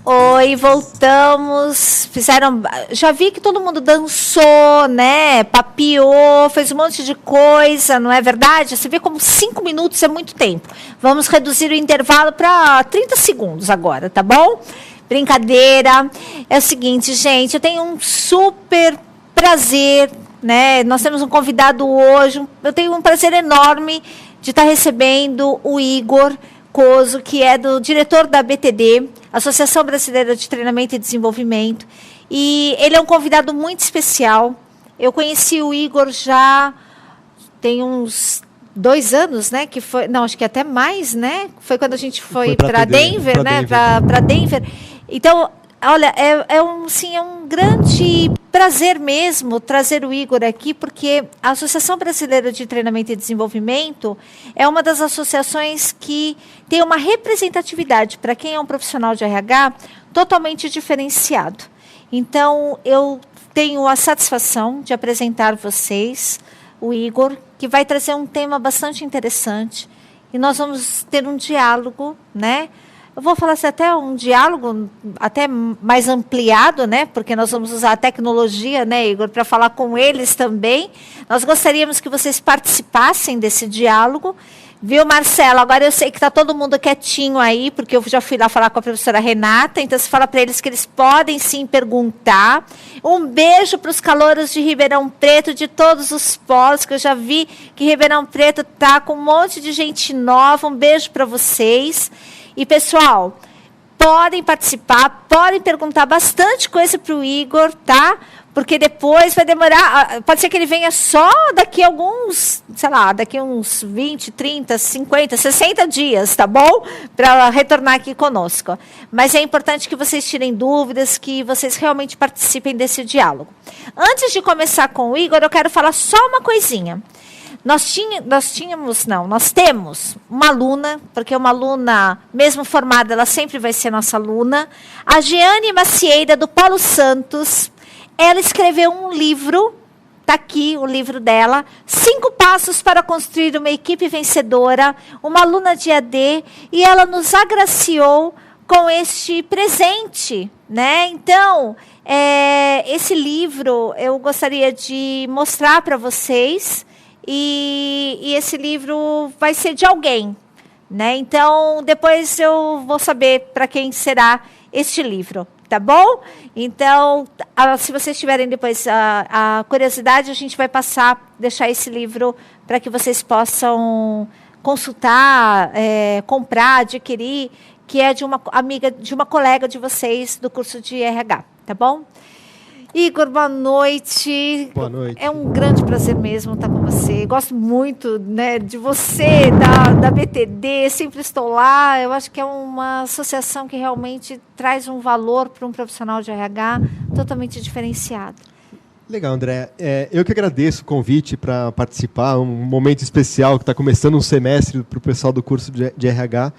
Oi, voltamos. Já vi que todo mundo dançou, né? Papiou, fez um monte de coisa, não é verdade? Você vê como 5 minutos é muito tempo. Vamos reduzir o intervalo para 30 segundos agora, tá bom? Brincadeira. É o seguinte, gente, eu tenho um super prazer, né? Nós temos um convidado hoje. Eu tenho um prazer enorme de estar recebendo o Igor Koso, que é do diretor da BTD, Associação Brasileira de Treinamento e Desenvolvimento. E ele é um convidado muito especial. Eu conheci o Igor já tem uns 2 anos, né? Que foi, não, acho que até mais, né? Foi quando a gente foi para Denver, né? Para Denver. Então, olha, é um grande prazer mesmo trazer o Igor aqui, porque a Associação Brasileira de Treinamento e Desenvolvimento é uma das associações que tem uma representatividade para quem é um profissional de RH totalmente diferenciado. Então, eu tenho a satisfação de apresentar vocês o Igor, que vai trazer um tema bastante interessante, e nós vamos ter um diálogo, né? Eu vou falar assim, até um diálogo até mais ampliado, né? Porque nós vamos usar a tecnologia, né, Igor, para falar com eles também. Nós gostaríamos que vocês participassem desse diálogo. Viu, Marcelo? Agora eu sei que está todo mundo quietinho aí, porque eu já fui lá falar com a professora Renata, então você fala para eles que eles podem sim perguntar. Um beijo para os calouros de Ribeirão Preto, de todos os polos, que eu já vi que Ribeirão Preto está com um monte de gente nova. Um beijo para vocês. E, pessoal, podem participar, podem perguntar bastante coisa para o Igor, tá? Porque depois vai demorar, pode ser que ele venha só daqui a alguns, sei lá, daqui a uns 20, 30, 50, 60 dias, tá bom? Para retornar aqui conosco. Mas é importante que vocês tirem dúvidas, que vocês realmente participem desse diálogo. Antes de começar com o Igor, eu quero falar só uma coisinha. Nós temos uma aluna, porque uma aluna, mesmo formada, ela sempre vai ser nossa aluna, a Jeane Macieira, do Paulo Santos. Ela escreveu um livro, está aqui o livro dela, 5 passos para construir uma equipe vencedora, uma aluna de AD, e ela nos agraciou com este presente, né? Então, esse livro eu gostaria de mostrar para vocês. E esse livro vai ser de alguém, né? Então, depois eu vou saber para quem será este livro, tá bom? Então, se vocês tiverem depois a curiosidade, a gente vai deixar esse livro para que vocês possam consultar, comprar, adquirir, que é de uma amiga, de uma colega de vocês do curso de RH, tá bom? Igor, boa noite. Boa noite. É um grande prazer mesmo estar com você. Gosto muito, né, de você, da BTD, sempre estou lá. Eu acho que é uma associação que realmente traz um valor para um profissional de RH totalmente diferenciado. Legal, André. Eu que agradeço o convite para participar, um momento especial que está começando um semestre para o pessoal do curso de RH.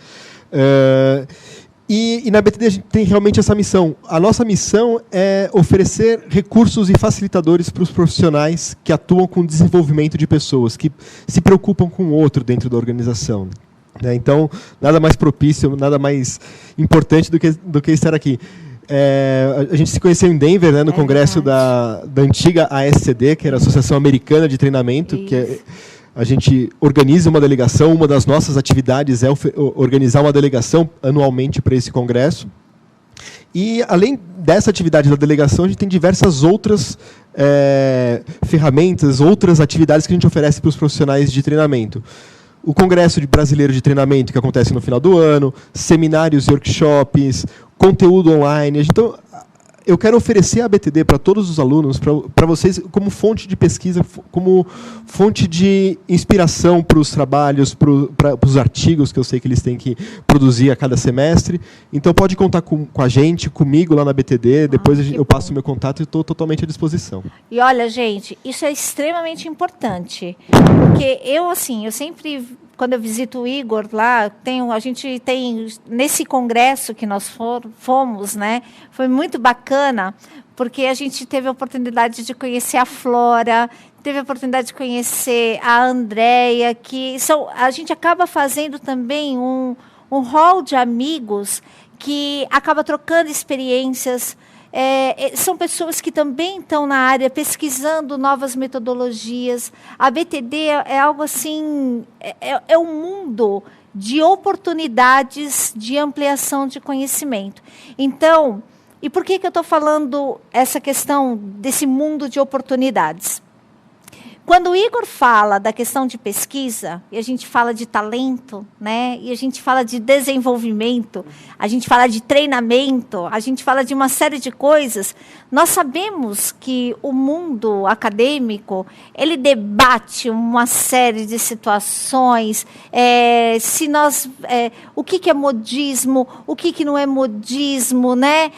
E na BTD a gente tem realmente essa missão. A nossa missão é oferecer recursos e facilitadores para os profissionais que atuam com o desenvolvimento de pessoas, que se preocupam com o outro dentro da organização. Então, nada mais propício, nada mais importante do que estar aqui. A gente se conheceu em Denver, né, no congresso da antiga ASCD, que era a Associação Americana de Treinamento, que a gente organiza uma delegação, uma das nossas atividades é organizar uma delegação anualmente para esse congresso. E, além dessa atividade da delegação, a gente tem diversas outras ferramentas, outras atividades que a gente oferece para os profissionais de treinamento. O Congresso Brasileiro de Treinamento, que acontece no final do ano, seminários e workshops, conteúdo online. Então, eu quero oferecer a BTD para todos os alunos, para vocês, como fonte de pesquisa, como fonte de inspiração para os trabalhos, para os artigos que eu sei que eles têm que produzir a cada semestre. Então, pode contar com a gente, comigo lá na BTD, depois eu passo o meu contato e estou totalmente à disposição. E olha, gente, isso é extremamente importante, porque eu sempre... Quando eu visito o Igor lá, a gente tem, nesse congresso que nós fomos, né, foi muito bacana, porque a gente teve a oportunidade de conhecer a Flora, teve a oportunidade de conhecer a Andréia, a gente acaba fazendo também um hall de amigos que acaba trocando experiências. São pessoas que também estão na área pesquisando novas metodologias. A BTD é algo assim, é um mundo de oportunidades de ampliação de conhecimento. Então, e por que eu estou falando essa questão desse mundo de oportunidades? Quando o Igor fala da questão de pesquisa, e a gente fala de talento, né? E a gente fala de desenvolvimento, a gente fala de treinamento, a gente fala de uma série de coisas, nós sabemos que o mundo acadêmico, ele debate uma série de situações, o que é modismo, o que não é modismo, né?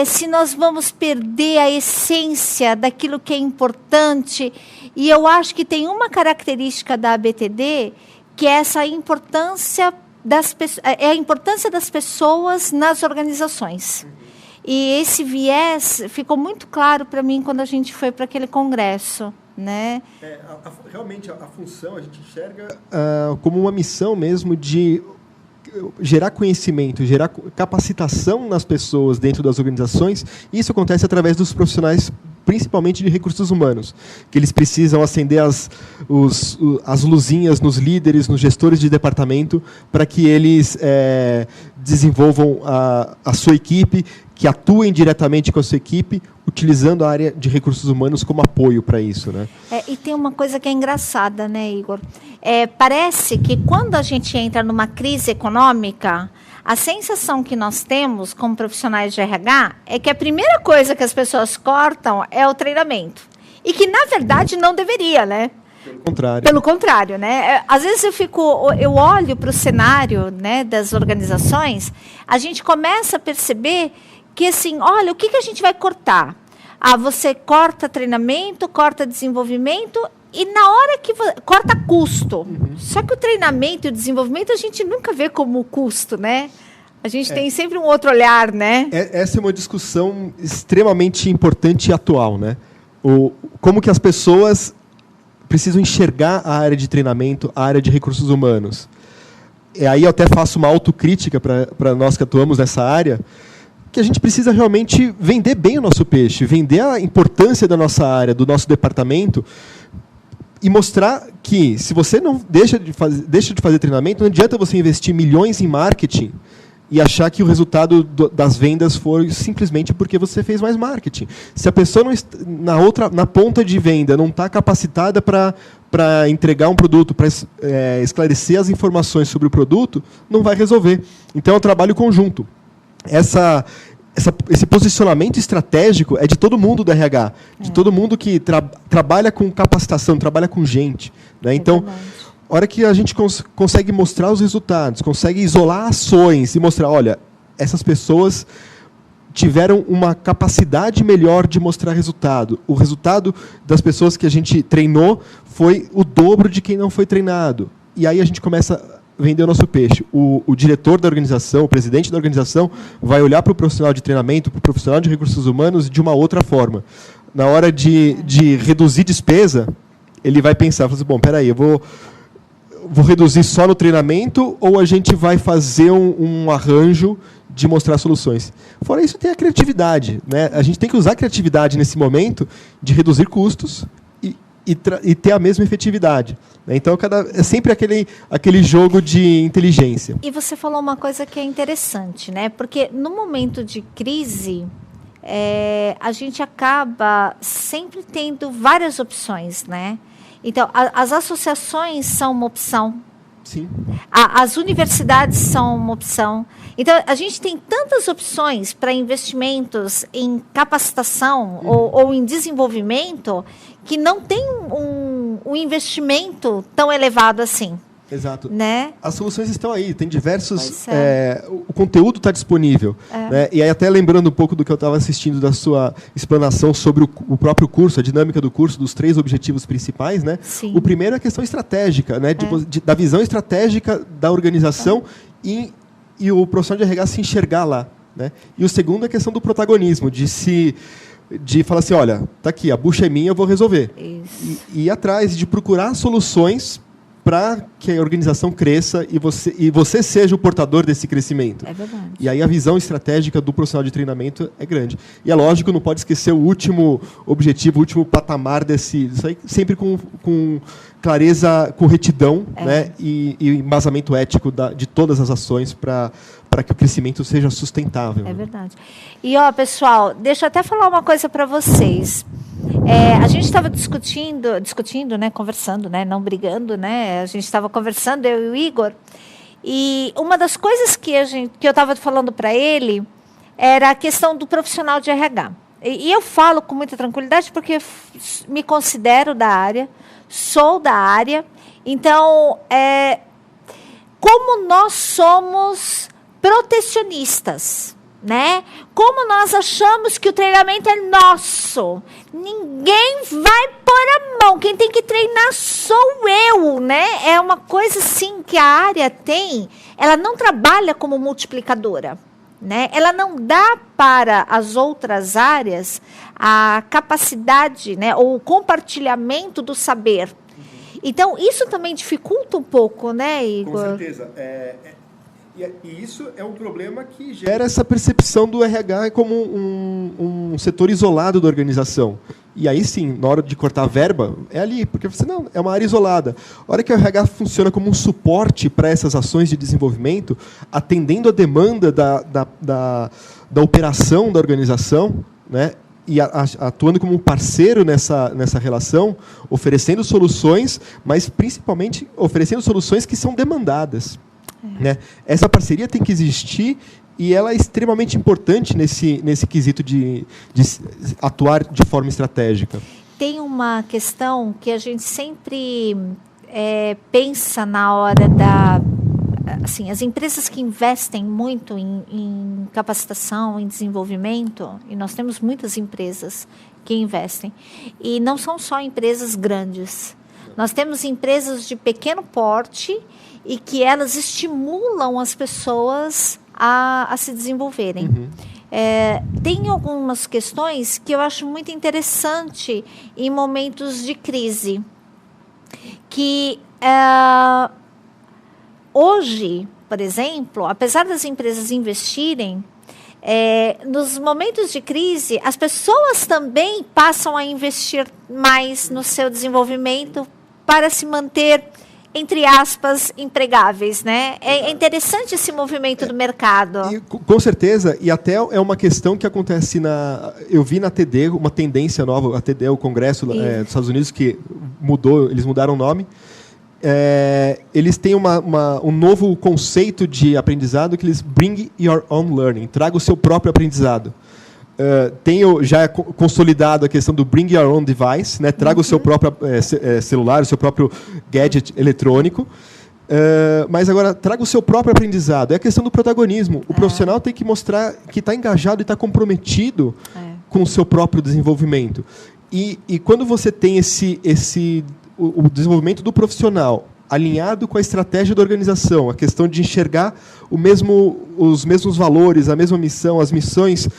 Se nós vamos perder a essência daquilo que é importante. E eu acho que tem uma característica da ABTD, que é essa importância a importância das pessoas nas organizações. E esse viés ficou muito claro para mim quando a gente foi para aquele congresso, né? Realmente, a função a gente enxerga como uma missão mesmo de gerar conhecimento, gerar capacitação nas pessoas dentro das organizações. E isso acontece através dos profissionais, principalmente de recursos humanos, que eles precisam acender as luzinhas nos líderes, nos gestores de departamento, para que eles desenvolvam a sua equipe, que atuem diretamente com a sua equipe, utilizando a área de recursos humanos como apoio para isso, né? E tem uma coisa que é engraçada, né, Igor? Parece que quando a gente entra numa crise econômica, a sensação que nós temos como profissionais de RH é que a primeira coisa que as pessoas cortam é o treinamento. E que, na verdade, não deveria, né? Pelo contrário, né? Às vezes eu olho para o cenário, né, das organizações, a gente começa a perceber que, assim, olha, o que a gente vai cortar? Você corta treinamento, corta desenvolvimento e na hora que corta custo. Só que o treinamento e o desenvolvimento a gente nunca vê como custo, né? A gente tem sempre um outro olhar, né? Essa é uma discussão extremamente importante e atual, né? Como que as pessoas precisam enxergar a área de treinamento, a área de recursos humanos. E aí eu até faço uma autocrítica para nós que atuamos nessa área, que a gente precisa realmente vender bem o nosso peixe, vender a importância da nossa área, do nosso departamento, e mostrar que, se você não deixa de fazer treinamento, não adianta você investir milhões em marketing e achar que o resultado das vendas foi simplesmente porque você fez mais marketing. Se a pessoa na ponta de venda não está capacitada para entregar um produto, para esclarecer as informações sobre o produto, não vai resolver. Então é um trabalho conjunto. Esse posicionamento estratégico é de todo mundo do RH, de todo mundo que trabalha com capacitação, trabalha com gente, né? Então, a hora que a gente consegue mostrar os resultados, consegue isolar ações e mostrar, olha, essas pessoas tiveram uma capacidade melhor de mostrar resultado. O resultado das pessoas que a gente treinou foi o dobro de quem não foi treinado. E aí a gente começa vender o nosso peixe. O diretor da organização, o presidente da organização, vai olhar para o profissional de treinamento, para o profissional de recursos humanos de uma outra forma. Na hora de reduzir despesa, ele vai pensar, assim, bom, peraí, eu vou reduzir só no treinamento ou a gente vai fazer um arranjo de mostrar soluções? Fora isso, tem a criatividade, né? A gente tem que usar a criatividade nesse momento de reduzir custos e ter a mesma efetividade. Então, é sempre aquele jogo de inteligência. E você falou uma coisa que é interessante, né? Porque no momento de crise, a gente acaba sempre tendo várias opções, né? Então, as associações são uma opção. Sim. As universidades são uma opção. Então, a gente tem tantas opções para investimentos em capacitação ou em desenvolvimento que não tem um investimento tão elevado assim. Exato. Né? As soluções estão aí, tem diversos... o conteúdo está disponível. Né? E aí, até lembrando um pouco do que eu estava assistindo da sua explanação sobre o próprio curso, a dinâmica do curso, dos 3 objetivos principais. Né? Sim. O primeiro é a questão estratégica, né? Da visão estratégica da organização e o profissional de RH se enxergar lá. Né? E o segundo é a questão do protagonismo, de falar assim, olha, tá aqui, a bucha é minha, eu vou resolver. Isso. E ir atrás de procurar soluções para que a organização cresça e você seja o portador desse crescimento. É verdade. E aí a visão estratégica do profissional de treinamento é grande. E é lógico, não pode esquecer o último objetivo, o último patamar disso aí, sempre com clareza, com retidão, né, e embasamento ético de todas as ações para que o crescimento seja sustentável. É verdade. E, pessoal, deixa eu até falar uma coisa para vocês. A gente estava discutindo, né, conversando, né, não brigando, né, a gente estava conversando, eu e o Igor, e uma das coisas que eu estava falando para ele era a questão do profissional de RH. E eu falo com muita tranquilidade porque me considero da área, sou da área, então, como nós somos protecionistas, né? Como nós achamos que o treinamento é nosso, ninguém vai pôr a mão, quem tem que treinar sou eu, né? É uma coisa assim que a área tem, ela não trabalha como multiplicadora, né? Ela não dá para as outras áreas a capacidade, né, ou o compartilhamento do saber. Então, isso também dificulta um pouco, né, Igor? Com certeza. E isso é um problema que gera essa percepção do RH como um setor isolado da organização. E aí sim, na hora de cortar a verba, é ali, porque você não, é uma área isolada. A hora que o RH funciona como um suporte para essas ações de desenvolvimento, atendendo a demanda da operação da organização, né, e atuando como um parceiro nessa relação, oferecendo soluções, mas principalmente oferecendo soluções que são demandadas. Né? Essa parceria tem que existir e ela é extremamente importante nesse quesito de atuar de forma estratégica. Tem uma questão que a gente sempre pensa na hora assim, as empresas que investem muito em capacitação, em desenvolvimento, e nós temos muitas empresas que investem, e não são só empresas grandes. Nós temos empresas de pequeno porte e que elas estimulam as pessoas a se desenvolverem. Uhum. Tem algumas questões que eu acho muito interessante em momentos de crise, que hoje, por exemplo, apesar das empresas investirem, nos momentos de crise, as pessoas também passam a investir mais no seu desenvolvimento para se manter, entre aspas, empregáveis, né? É interessante esse movimento do mercado. Com certeza, e até é uma questão que acontece eu vi na TD, uma tendência nova, a TD é o Congresso dos Estados Unidos, que eles mudaram o nome. Eles têm um novo conceito de aprendizado que eles bring your own learning, traga o seu próprio aprendizado. Já é consolidado a questão do bring your own device, né? Traga o seu próprio celular, o seu próprio gadget eletrônico, mas agora traga o seu próprio aprendizado. É a questão do protagonismo. O profissional tem que mostrar que está engajado e está comprometido com o seu próprio desenvolvimento. E quando você tem o desenvolvimento do profissional alinhado com a estratégia da organização, a questão de enxergar os mesmos valores, a mesma missão, as missões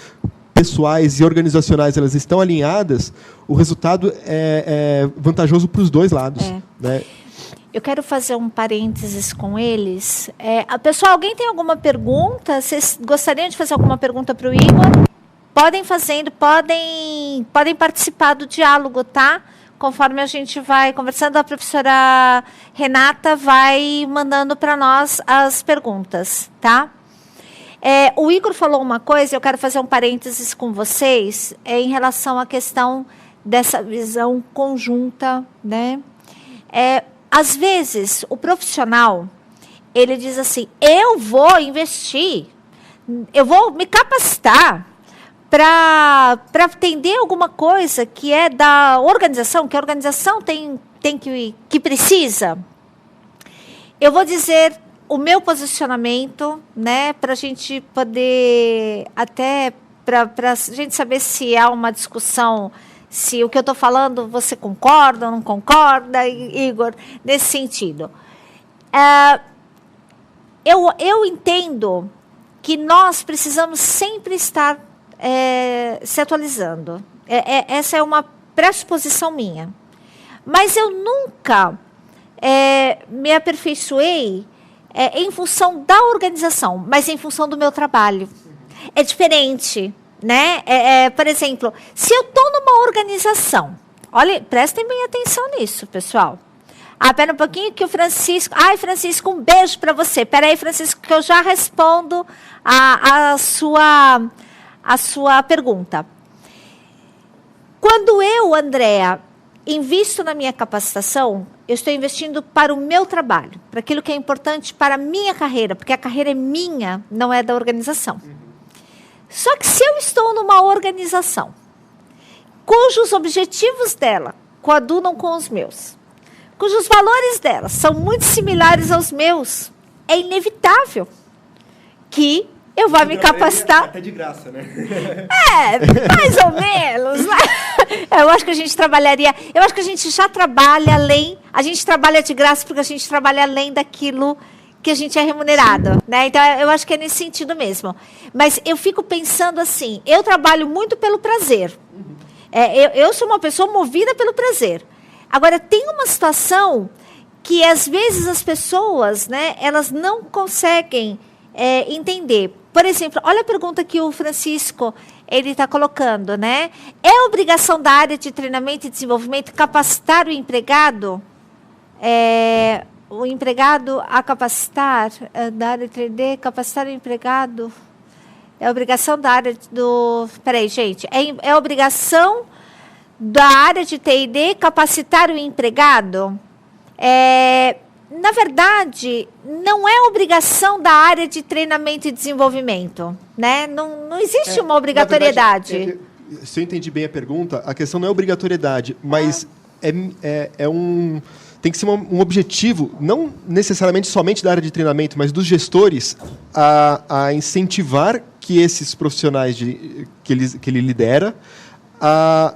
pessoais e organizacionais, elas estão alinhadas, o resultado é vantajoso para os dois lados. Né? Eu quero fazer um parênteses com eles. Pessoal, alguém tem alguma pergunta? Vocês gostariam de fazer alguma pergunta para o Igor? Podem fazendo, podem participar do diálogo, tá? Conforme a gente vai conversando, a professora Renata vai mandando para nós as perguntas, tá? O Igor falou uma coisa, eu quero fazer um parênteses com vocês, em relação à questão dessa visão conjunta, né? Às vezes, o profissional, ele diz assim, eu vou investir, eu vou me capacitar para atender alguma coisa que é da organização, que a organização que precisa. Eu vou dizer o meu posicionamento, né, para a gente poder, até para a gente saber se há uma discussão, se o que eu estou falando você concorda ou não concorda, Igor, nesse sentido. Eu entendo que nós precisamos sempre estar se atualizando. Essa é uma pressuposição minha. Mas eu nunca me aperfeiçoei em função da organização, mas em função do meu trabalho. É diferente, né? Por exemplo, se eu estou numa organização, olha, prestem bem atenção nisso, pessoal. Pera um pouquinho que o Francisco... Ai, Francisco, um beijo para você. Pera aí, Francisco, que eu já respondo a sua pergunta. Quando eu, Andréa, invisto na minha capacitação, eu estou investindo para o meu trabalho, para aquilo que é importante para a minha carreira, porque a carreira é minha, não é da organização. Só que se eu estou numa organização cujos objetivos dela coadunam com os meus, cujos valores dela são muito similares aos meus, é inevitável que eu vá me capacitar. Até de graça, né? Mais ou menos. Eu acho que a gente trabalharia. Eu acho que a gente já trabalha além. A gente trabalha de graça porque a gente trabalha além daquilo que a gente é remunerado, né? Então, eu acho que é nesse sentido mesmo. Mas eu fico pensando assim: eu trabalho muito pelo prazer. Eu sou uma pessoa movida pelo prazer. Agora, tem uma situação que, às vezes, as pessoas, né, elas não conseguem entender. Por exemplo, olha a pergunta que o Francisco ele está colocando, né? É obrigação da área de treinamento e desenvolvimento capacitar o empregado? O empregado a capacitar, da área de 3D, capacitar o empregado? É obrigação da área do... Peraí, gente. É obrigação da área de T&D capacitar o empregado? Na verdade, não é obrigação da área de treinamento e desenvolvimento, né? Não existe uma obrigatoriedade. Verdade, se eu entendi bem a pergunta, a questão não é obrigatoriedade, mas tem que ser um objetivo, não necessariamente somente da área de treinamento, mas dos gestores, a incentivar que esses profissionais que ele lidera, a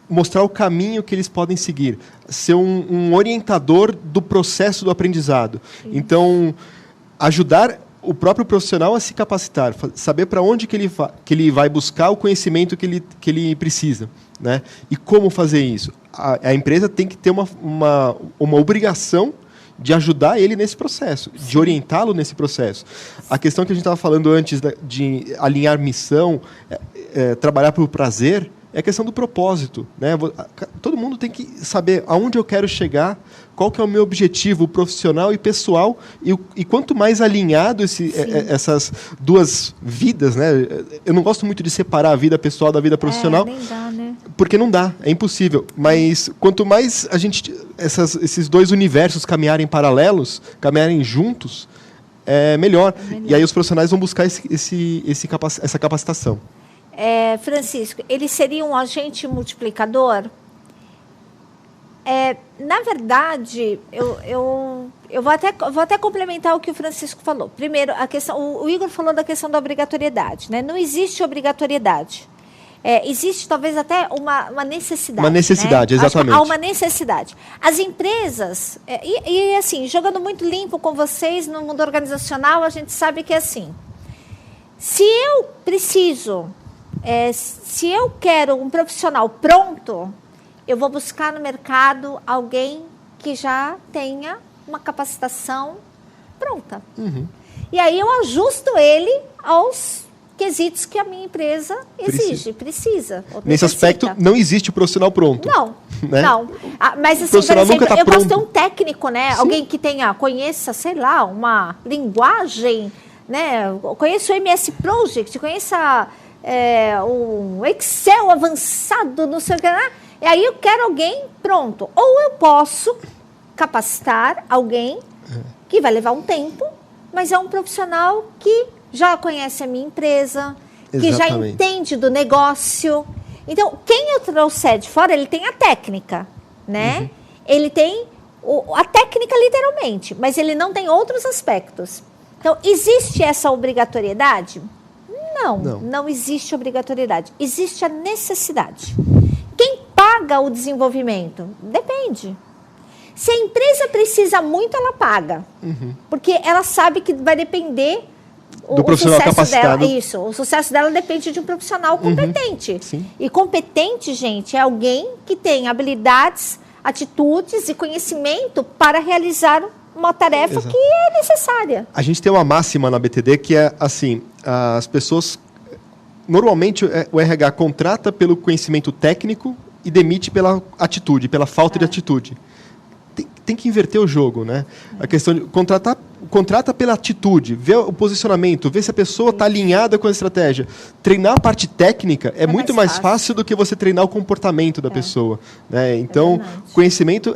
mostrar o caminho que eles podem seguir, ser um orientador do processo do aprendizado. Sim. Então, ajudar o próprio profissional a se capacitar, saber para onde que ele vai buscar o conhecimento que ele precisa, né? E como fazer isso. A empresa tem que ter uma obrigação de ajudar ele nesse processo, de orientá-lo nesse processo. A questão que a gente estava falando antes de alinhar missão, trabalhar pelo prazer, é a questão do propósito, né? Todo mundo tem que saber aonde eu quero chegar, qual que é o meu objetivo profissional e pessoal, e quanto mais alinhado essas duas vidas, né? Eu não gosto muito de separar a vida pessoal da vida profissional, nem dá, né? Porque não dá, é impossível. Mas quanto mais esses dois universos caminharem paralelos, caminharem juntos, é melhor. E aí os profissionais vão buscar essa capacitação. Francisco, ele seria um agente multiplicador? Na verdade, eu vou até complementar o que o Francisco falou. Primeiro, o Igor falou da questão da obrigatoriedade, né? Não existe obrigatoriedade. Existe talvez até uma necessidade. Uma necessidade, né? Exatamente. Há uma necessidade. As empresas, e assim, jogando muito limpo com vocês no mundo organizacional, a gente sabe que é assim. Se eu preciso... se eu quero um profissional pronto, eu vou buscar no mercado alguém que já tenha uma capacitação pronta. Uhum. E aí eu ajusto ele aos quesitos que a minha empresa exige, precisa. Nesse aspecto, não existe profissional pronto. Não, né? Não. Mas assim, por exemplo, eu posso ter um técnico, né? Sim. Alguém que conheça, sei lá, uma linguagem, né? Conheça o MS Project, conheça... um Excel avançado, não sei o que, né? E aí eu quero alguém pronto. Ou eu posso capacitar alguém que vai levar um tempo, mas é um profissional que já conhece a minha empresa, que já entende do negócio. Então, quem eu trouxer de fora, ele tem a técnica, né? Uhum. Ele tem a técnica literalmente, mas ele não tem outros aspectos. Então, existe essa obrigatoriedade? Não existe obrigatoriedade. Existe a necessidade. Quem paga o desenvolvimento? Depende. Se a empresa precisa muito, ela paga. Uhum. Porque ela sabe que vai depender do profissional capacitado. Dela. Isso, o sucesso dela depende de um profissional competente. Sim. E competente, gente, é alguém que tem habilidades atitudes e conhecimento para realizar uma tarefa Exato. que é necessária. A gente tem uma máxima na BTD que é assim, as pessoas... Normalmente o RH contrata pelo conhecimento técnico e demite pela atitude, pela falta de atitude. Tem que inverter o jogo, né? A questão de contrata pela atitude, vê o posicionamento, vê se a pessoa está alinhada com a estratégia. Treinar a parte técnica é muito mais fácil do que você treinar o comportamento da pessoa, né? Então, conhecimento,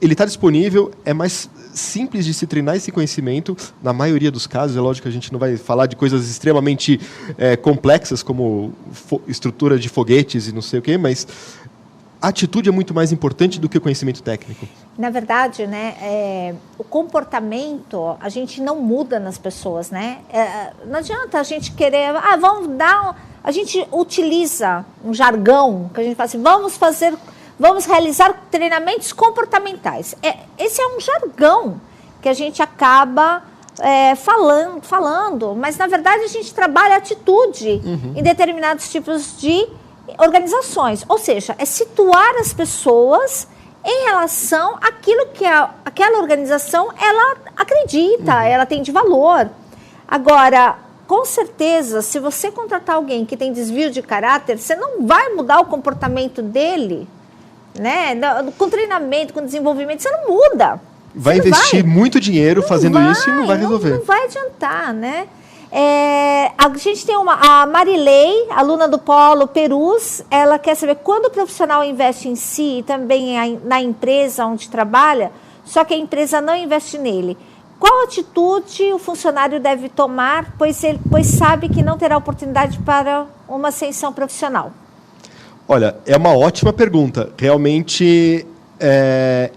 ele está disponível, é mais simples de se treinar esse conhecimento, na maioria dos casos. É lógico que a gente não vai falar de coisas extremamente complexas, como estrutura de foguetes e não sei o quê, mas a atitude é muito mais importante do que o conhecimento técnico. Na verdade, né, o comportamento a gente não muda nas pessoas, né? Não adianta a gente querer, a gente utiliza um jargão que a gente fala assim, vamos realizar treinamentos comportamentais. Esse é um jargão que a gente acaba falando, mas na verdade a gente trabalha atitude em determinados tipos de organizações. Ou seja, é situar as pessoas em relação àquilo que aquela organização ela acredita, ela tem de valor. Agora, com certeza, se você contratar alguém que tem desvio de caráter, você não vai mudar o comportamento dele, né? Com treinamento, com desenvolvimento, você não muda. Vai investir muito dinheiro fazendo isso e não vai resolver. Não vai adiantar, né? A gente tem a Marilei, aluna do Polo Perus, ela quer saber quando o profissional investe em si e também na empresa onde trabalha, só que a empresa não investe nele. Qual atitude o funcionário deve tomar, pois sabe que não terá oportunidade para uma ascensão profissional? Olha, é uma ótima pergunta. Realmente é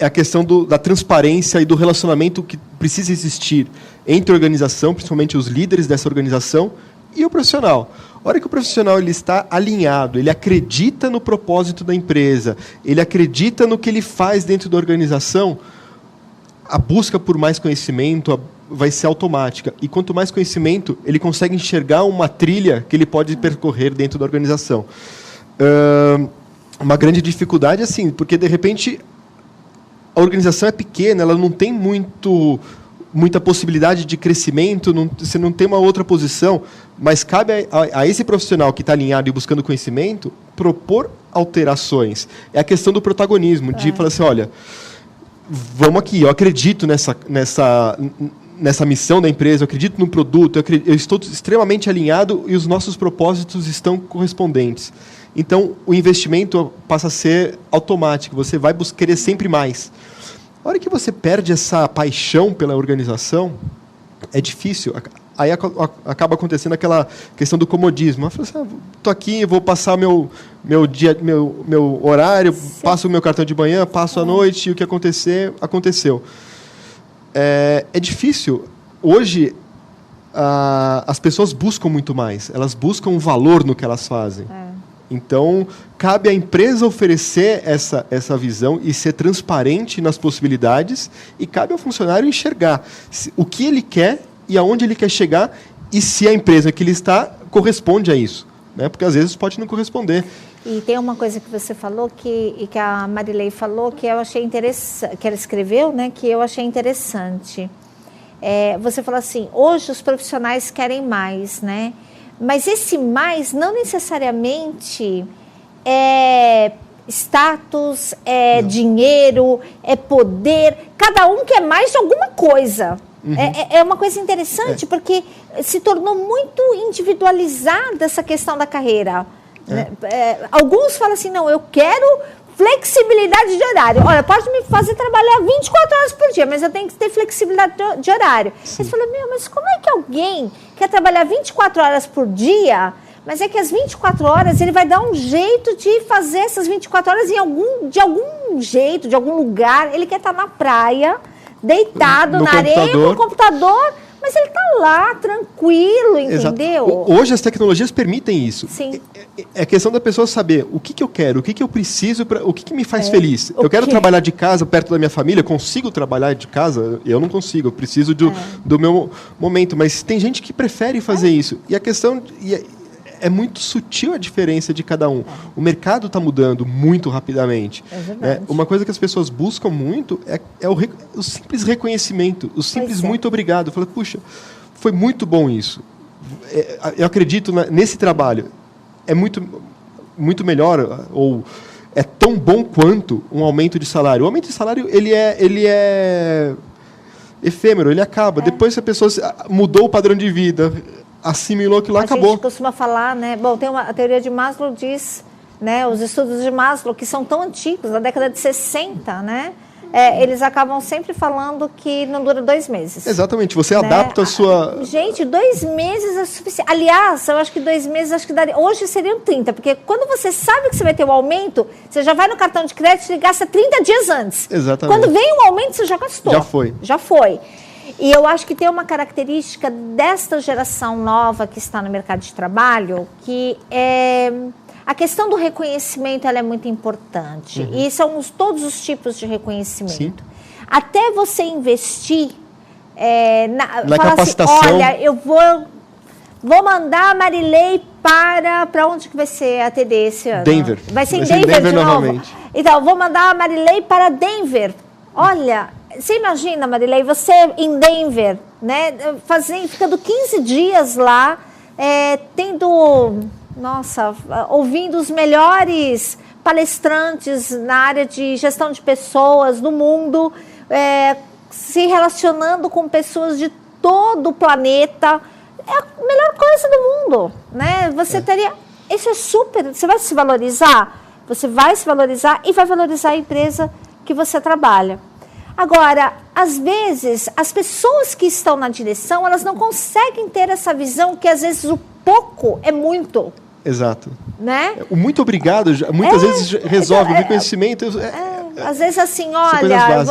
a questão da transparência e do relacionamento que precisa existir entre a organização, principalmente os líderes dessa organização, e o profissional. A hora que o profissional ele está alinhado, ele acredita no propósito da empresa, ele acredita no que ele faz dentro da organização, a busca por mais conhecimento vai ser automática. E quanto mais conhecimento, ele consegue enxergar uma trilha que ele pode percorrer dentro da organização. Uma grande dificuldade, assim, porque, de repente, a organização é pequena, ela não tem muita possibilidade de crescimento, você não tem uma outra posição, mas cabe a esse profissional que está alinhado e buscando conhecimento propor alterações. É a questão do protagonismo, de falar assim, olha, vamos aqui, eu acredito nessa missão da empresa, eu acredito no produto, eu estou extremamente alinhado e os nossos propósitos estão correspondentes. Então, o investimento passa a ser automático, você vai querer sempre mais. A hora que você perde essa paixão pela organização, é difícil. Aí acaba acontecendo aquela questão do comodismo. Eu falo assim, estou aqui, vou passar meu horário, passo o meu cartão de manhã, passo a noite, e o que acontecer, aconteceu. É difícil. Hoje, as pessoas buscam muito mais. Elas buscam um valor no que elas fazem. Então, cabe à empresa oferecer essa visão e ser transparente nas possibilidades, e cabe ao funcionário enxergar o que ele quer e aonde ele quer chegar, e se a empresa que ele está corresponde a isso, né? Porque às vezes pode não corresponder. E tem uma coisa que você falou, que a Marilei falou, que eu achei interessante, que ela escreveu, né, que eu achei interessante. Você falou assim, hoje os profissionais querem mais, né? Mas esse mais não necessariamente é status, é dinheiro, é poder. Cada um quer mais de alguma coisa. É uma coisa interessante, porque se tornou muito individualizada essa questão da carreira. Alguns falam assim, não, eu quero flexibilidade de horário. Olha, pode me fazer trabalhar 24 horas por dia, mas eu tenho que ter flexibilidade de horário. Sim. Aí você fala, mas como é que alguém quer trabalhar 24 horas por dia, mas é que as 24 horas ele vai dar um jeito de fazer essas 24 horas de algum jeito, de algum lugar. Ele quer estar na praia, deitado na areia, no computador, mas ele está lá, tranquilo, entendeu? Exato. Hoje as tecnologias permitem isso. Sim. É questão da pessoa saber o que eu quero, o que eu preciso, o que me faz feliz. Eu quero trabalhar de casa, perto da minha família, consigo trabalhar de casa? Eu não consigo, eu preciso do meu momento. Mas tem gente que prefere fazer isso. E a questão é muito sutil a diferença de cada um. O mercado está mudando muito rapidamente. É verdade. Uma coisa que as pessoas buscam muito é o simples reconhecimento, o simples muito obrigado. Eu falei, puxa, foi muito bom isso. Eu acredito nesse trabalho. É muito melhor, ou é tão bom quanto um aumento de salário. O aumento de salário, ele é efêmero, ele acaba. Depois que a pessoa mudou o padrão de vida, assimilou aquilo lá, acabou. A gente costuma falar, né? Bom, a teoria de Maslow diz, né? Os estudos de Maslow, que são tão antigos, da década de 60, né? Eles acabam sempre falando que não dura 2 meses. Exatamente, você adapta a sua... Gente, 2 meses é suficiente. Aliás, eu acho que 2 meses, acho que daria... Hoje seriam 30, porque quando você sabe que você vai ter um aumento, você já vai no cartão de crédito e gasta 30 dias antes. Exatamente. Quando vem um aumento, você já gastou. Já foi. E eu acho que tem uma característica desta geração nova que está no mercado de trabalho, que é... A questão do reconhecimento ela é muito importante. E são todos os tipos de reconhecimento. Sim. Até você investir na capacitação. Assim, olha, eu vou mandar a Marilei para onde que vai ser a TD esse ano? Denver. Vai ser em Denver de novo? Novamente. Então, eu vou mandar a Marilei para Denver. Olha, você imagina, Marilei, você em Denver, né, ficando 15 dias lá, ouvindo os melhores palestrantes na área de gestão de pessoas do mundo, se relacionando com pessoas de todo o planeta. É a melhor coisa do mundo, né? Você teria... Isso é super... Você vai se valorizar? Você vai se valorizar e vai valorizar a empresa que você trabalha. Agora, às vezes, as pessoas que estão na direção, elas não conseguem ter essa visão que, às vezes, o pouco é muito. Exato. Né? O muito obrigado, muitas vezes resolve o reconhecimento. Às vezes, assim, olha,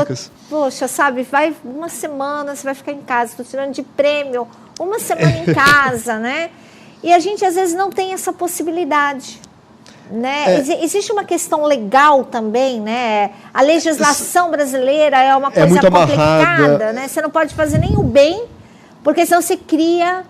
poxa, sabe, vai uma semana, você vai ficar em casa, estou tirando de prêmio, uma semana em casa, né? E a gente, às vezes, não tem essa possibilidade. Né? Existe uma questão legal também, né? A legislação brasileira é uma coisa muito complicada, né? Você não pode fazer nem o bem, porque senão você cria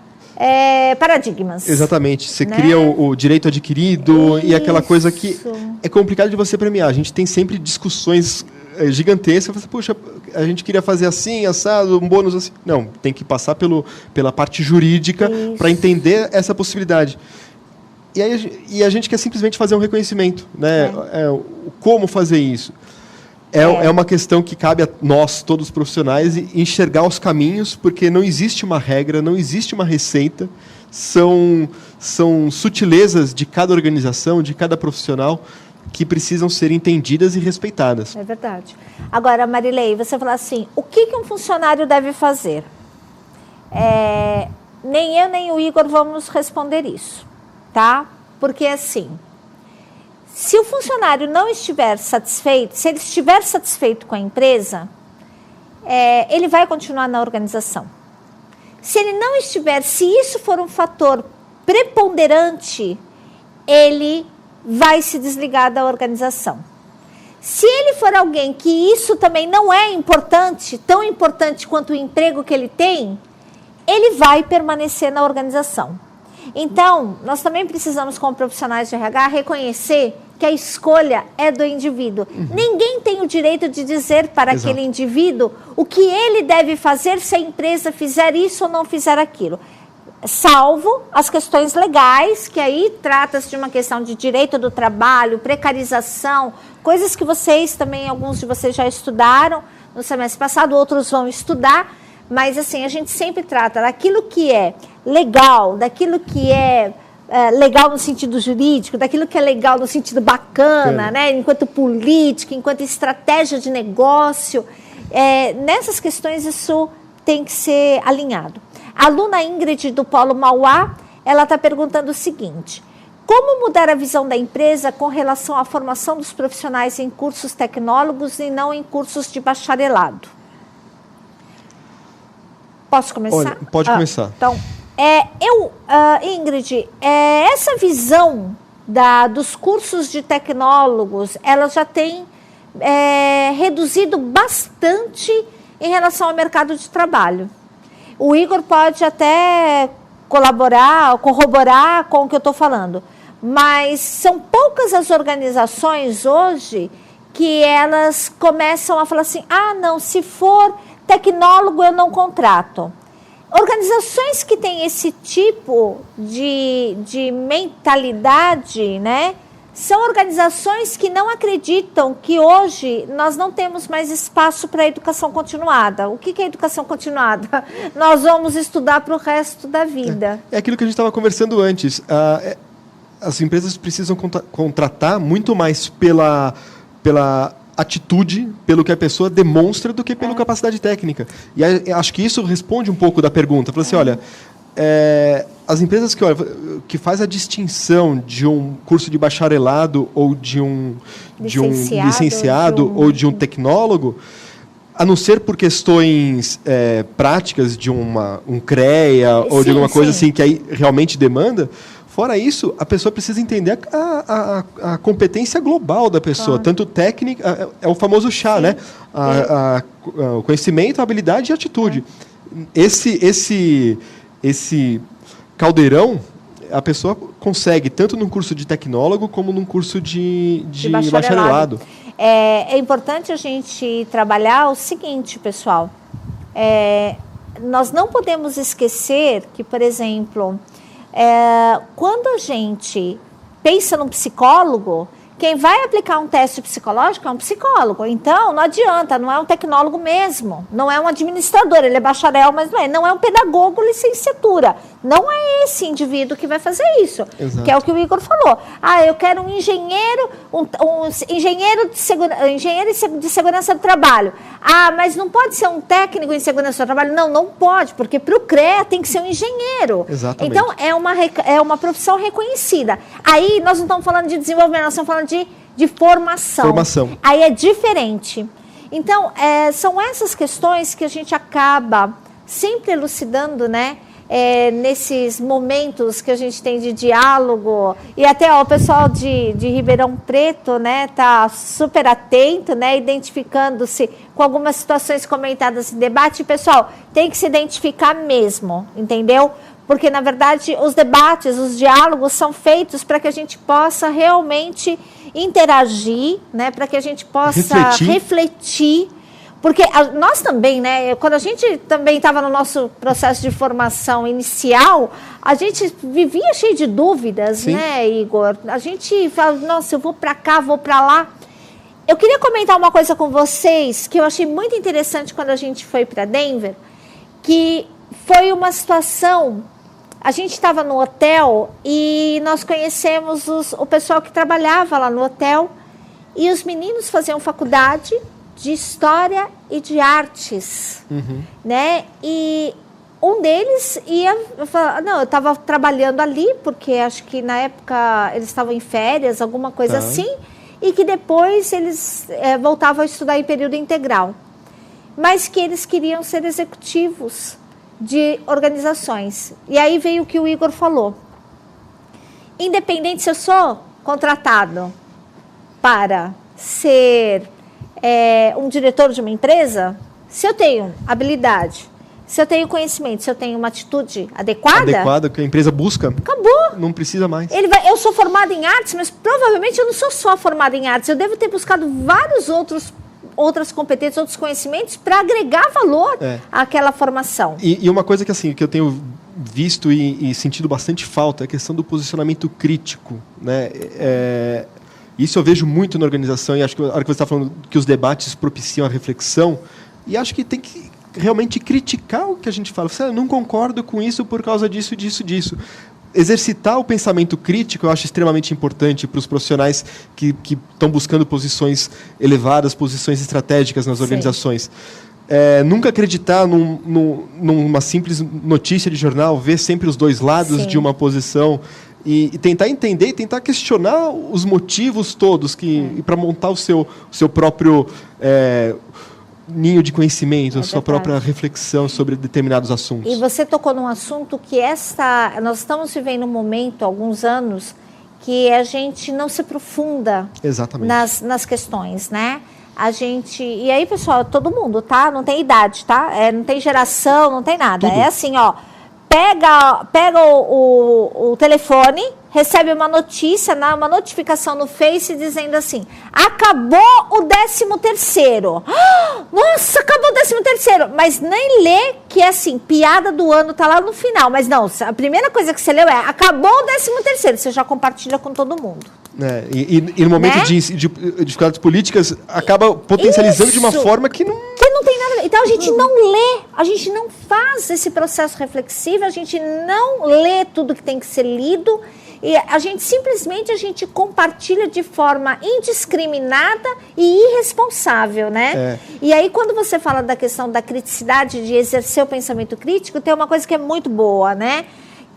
paradigmas. Exatamente, você cria o direito adquirido. Isso. E aquela coisa que é complicado de você premiar. A gente tem sempre discussões gigantescas. Você, puxa, a gente queria fazer assim, assado, um bônus assim. Não, tem que passar pela parte jurídica para entender essa possibilidade. E a gente quer simplesmente fazer um reconhecimento, né? Como fazer isso? É uma questão que cabe a nós, todos os profissionais, enxergar os caminhos, porque não existe uma regra, não existe uma receita. São sutilezas de cada organização, de cada profissional, que precisam ser entendidas e respeitadas. É verdade. Agora, Marilei, você falou assim, o que um funcionário deve fazer? Nem eu, nem o Igor vamos responder isso. Tá? Porque assim, se o funcionário não estiver satisfeito, se ele estiver satisfeito com a empresa, ele vai continuar na organização. Se ele não estiver, se isso for um fator preponderante, ele vai se desligar da organização. Se ele for alguém que isso também não é importante, tão importante quanto o emprego que ele tem, ele vai permanecer na organização. Então, nós também precisamos, como profissionais de RH, reconhecer que a escolha é do indivíduo. Ninguém tem o direito de dizer para aquele indivíduo o que ele deve fazer se a empresa fizer isso ou não fizer aquilo. Salvo as questões legais, que aí trata-se de uma questão de direito do trabalho, precarização, coisas que vocês também, alguns de vocês já estudaram no semestre passado, outros vão estudar. Mas, assim, a gente sempre trata daquilo que é legal, daquilo que é legal no sentido jurídico, daquilo que é legal no sentido bacana, né? Enquanto política, enquanto estratégia de negócio. Nessas questões, isso tem que ser alinhado. A aluna Ingrid, do Polo Mauá, ela está perguntando o seguinte: como mudar a visão da empresa com relação à formação dos profissionais em cursos tecnólogos e não em cursos de bacharelado? Posso começar? Olha, pode começar. Então, Ingrid, essa visão dos cursos de tecnólogos, ela já tem reduzido bastante em relação ao mercado de trabalho. O Igor pode até corroborar com o que eu estou falando. Mas são poucas as organizações hoje que elas começam a falar assim, não, se for tecnólogo eu não contrato. Organizações que têm esse tipo de mentalidade, né, são organizações que não acreditam que hoje nós não temos mais espaço para a educação continuada. O que é educação continuada? Nós vamos estudar para o resto da vida. É aquilo que a gente estava conversando antes. As empresas precisam contratar muito mais pela atitude, pelo que a pessoa demonstra, do que pela capacidade técnica. E acho que isso responde um pouco da pergunta. Fala assim, olha, as empresas que faz a distinção de um curso de bacharelado ou de um licenciado ou de um tecnólogo, a não ser por questões práticas de um CREA ou de alguma coisa assim que aí realmente demanda. Fora isso, a pessoa precisa entender a competência global da pessoa, tanto técnica, é o famoso chá, né? O conhecimento, a habilidade e a atitude. Esse caldeirão, a pessoa consegue, tanto num curso de tecnólogo, como num curso de bacharelado. É importante a gente trabalhar o seguinte, pessoal. Nós não podemos esquecer que, por exemplo... quando a gente pensa num psicólogo, quem vai aplicar um teste psicológico é um psicólogo. Então, não adianta, não é um tecnólogo mesmo, não é um administrador, ele é bacharel, mas não é um pedagogo licenciatura. Não é esse indivíduo que vai fazer isso. Exato. Que é o que o Igor falou. Eu quero um engenheiro, engenheiro de segurança do trabalho. Mas não pode ser um técnico em segurança do trabalho? Não pode, porque para o CREA tem que ser um engenheiro. Exatamente. Então, é uma profissão reconhecida. Aí, nós não estamos falando de desenvolvimento, nós estamos falando de formação. Aí é diferente. Então, são essas questões que a gente acaba sempre elucidando, né? Nesses momentos que a gente tem de diálogo, e até o pessoal de Ribeirão Preto, né, tá super atento, né, identificando-se com algumas situações comentadas em debate. Pessoal, tem que se identificar mesmo, entendeu? Porque, na verdade, os debates, os diálogos são feitos para que a gente possa realmente interagir, né, para que a gente possa refletir. Porque nós também, né, quando a gente também estava no nosso processo de formação inicial, a gente vivia cheio de dúvidas, Sim. né, Igor? A gente fala, nossa, eu vou para cá, vou para lá. Eu queria comentar uma coisa com vocês que eu achei muito interessante quando a gente foi para Denver, que foi uma situação... A gente estava no hotel e nós conhecemos o pessoal que trabalhava lá no hotel, e os meninos faziam faculdade de História e de Artes, né? E um deles eu estava trabalhando ali, porque acho que na época eles estavam em férias, alguma coisa assim, e que depois eles voltavam a estudar em período integral. Mas que eles queriam ser executivos de organizações. E aí veio o que o Igor falou. Independente se eu sou contratado para ser um diretor de uma empresa, se eu tenho habilidade, se eu tenho conhecimento, se eu tenho uma atitude adequada, que a empresa busca, acabou. Não precisa mais. Eu sou formada em artes, mas provavelmente eu não sou só formada em artes. Eu devo ter buscado vários outras competências, outros conhecimentos para agregar valor àquela formação. E uma coisa que eu tenho visto e sentido bastante falta é a questão do posicionamento crítico, né? Isso eu vejo muito na organização, e acho que a hora que você está falando que os debates propiciam a reflexão, e acho que tem que realmente criticar o que a gente fala. Eu não concordo com isso por causa disso, disso. Exercitar o pensamento crítico eu acho extremamente importante para os profissionais que estão buscando posições elevadas, posições estratégicas nas organizações. Nunca acreditar numa simples notícia de jornal, ver sempre os dois lados de uma posição e tentar entender e tentar questionar os motivos todos para montar o seu próprio ninho de conhecimento, a sua própria reflexão sobre determinados assuntos. E você tocou num assunto que nós estamos vivendo um momento, há alguns anos, que a gente não se aprofunda nas questões, né? E aí, pessoal, todo mundo, tá? Não tem idade, tá? Não tem geração, não tem nada. Tudo. É assim, pega o telefone, recebe uma notícia, uma notificação no Face dizendo assim, acabou o 13º. Nossa, acabou o 13º. Mas nem lê que é assim, piada do ano tá lá no final. Mas não, a primeira coisa que você leu é, acabou o 13º. Você já compartilha com todo mundo. E no momento, né, de dificuldades políticas, acaba potencializando de uma forma que não tem nada a ver. Então a gente não lê, a gente não faz esse processo reflexivo, a gente não lê tudo que tem que ser lido, e a gente simplesmente compartilha de forma indiscriminada e irresponsável, né? E aí quando você fala da questão da criticidade, de exercer o pensamento crítico, tem uma coisa que é muito boa, né?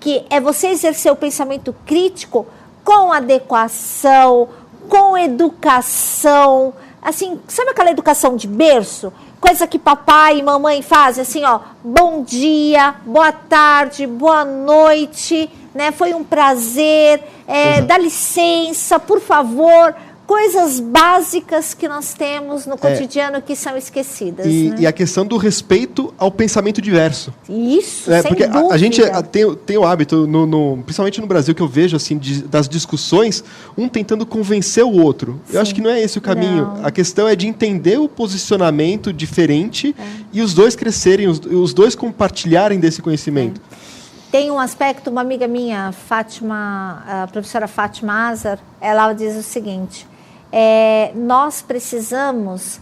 Que é você exercer o pensamento crítico com adequação, com educação, assim, sabe aquela educação de berço? Coisa que papai e mamãe fazem, assim, ó, bom dia, boa tarde, boa noite, né? Foi um prazer, dá licença, por favor. Coisas básicas que nós temos no cotidiano que são esquecidas. Né? E a questão do respeito ao pensamento diverso. Isso, sem porque dúvida. A gente tem o hábito, principalmente no Brasil, que eu vejo assim, das discussões, um tentando convencer o outro. Sim. Eu acho que não é esse o caminho. Não. A questão é de entender o posicionamento diferente e os dois crescerem, os dois compartilharem desse conhecimento. Tem um aspecto, uma amiga minha, a professora Fátima Azar, ela diz o seguinte, nós precisamos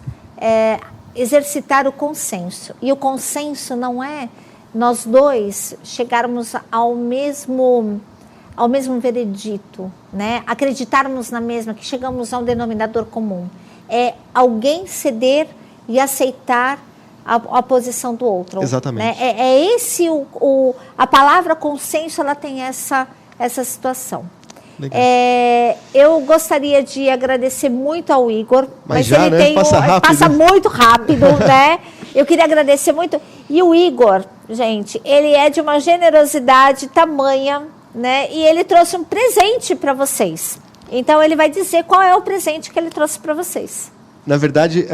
exercitar o consenso. E o consenso não é nós dois chegarmos ao mesmo veredito, né? Acreditarmos na mesma, que chegamos a um denominador comum. É alguém ceder e aceitar a posição do outro. Exatamente. Né? Esse a palavra consenso, ela tem essa situação. Eu gostaria de agradecer muito ao Igor, mas já, ele né? passa muito rápido, né? Eu queria agradecer muito. E o Igor, gente, ele é de uma generosidade tamanha, né? E ele trouxe um presente para vocês. Então ele vai dizer qual é o presente que ele trouxe para vocês. Na verdade,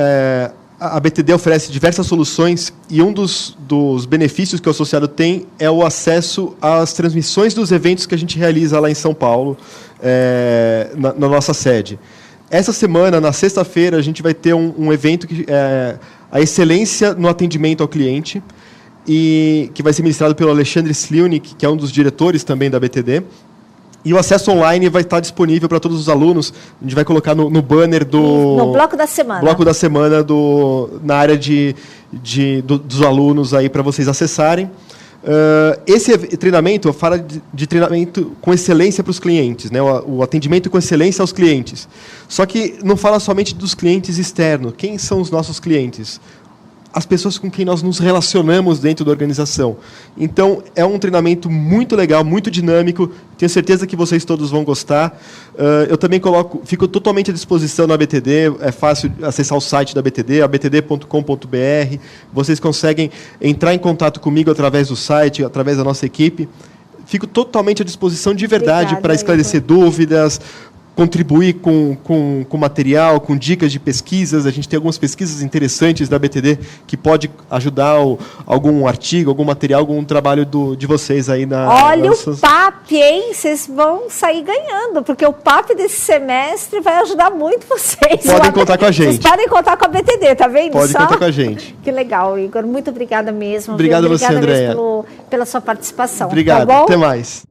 a BTD oferece diversas soluções e um dos benefícios que o associado tem é o acesso às transmissões dos eventos que a gente realiza lá em São Paulo, na nossa sede. Essa semana, na sexta-feira, a gente vai ter um evento que é a excelência no atendimento ao cliente, e que vai ser ministrado pelo Alexandre Sliunik, que é um dos diretores também da BTD. E o acesso online vai estar disponível para todos os alunos. A gente vai colocar no banner no bloco da semana. Bloco da semana na área dos alunos aí para vocês acessarem. Esse treinamento fala de treinamento com excelência para os clientes, né? O atendimento com excelência aos clientes. Só que não fala somente dos clientes externos. Quem são os nossos clientes? As pessoas com quem nós nos relacionamos dentro da organização. Então, é um treinamento muito legal, muito dinâmico. Tenho certeza que vocês todos vão gostar. Eu também fico totalmente à disposição na BTD. É fácil acessar o site da BTD, abtd.com.br. Vocês conseguem entrar em contato comigo através do site, através da nossa equipe. Fico totalmente à disposição de verdade para esclarecer dúvidas, contribuir com material, com dicas de pesquisas. A gente tem algumas pesquisas interessantes da BTD que pode ajudar algum artigo, algum material, algum trabalho de vocês aí na... Olha o PAP, hein? Vocês vão sair ganhando, porque o PAP desse semestre vai ajudar muito vocês. Podem contar com a gente. Vocês podem contar com a BTD, tá vendo? Pode contar com a gente. Que legal, Igor. Muito obrigada mesmo. Obrigado a você, Andréia. Pela sua participação. Obrigado. Tá bom? Até mais.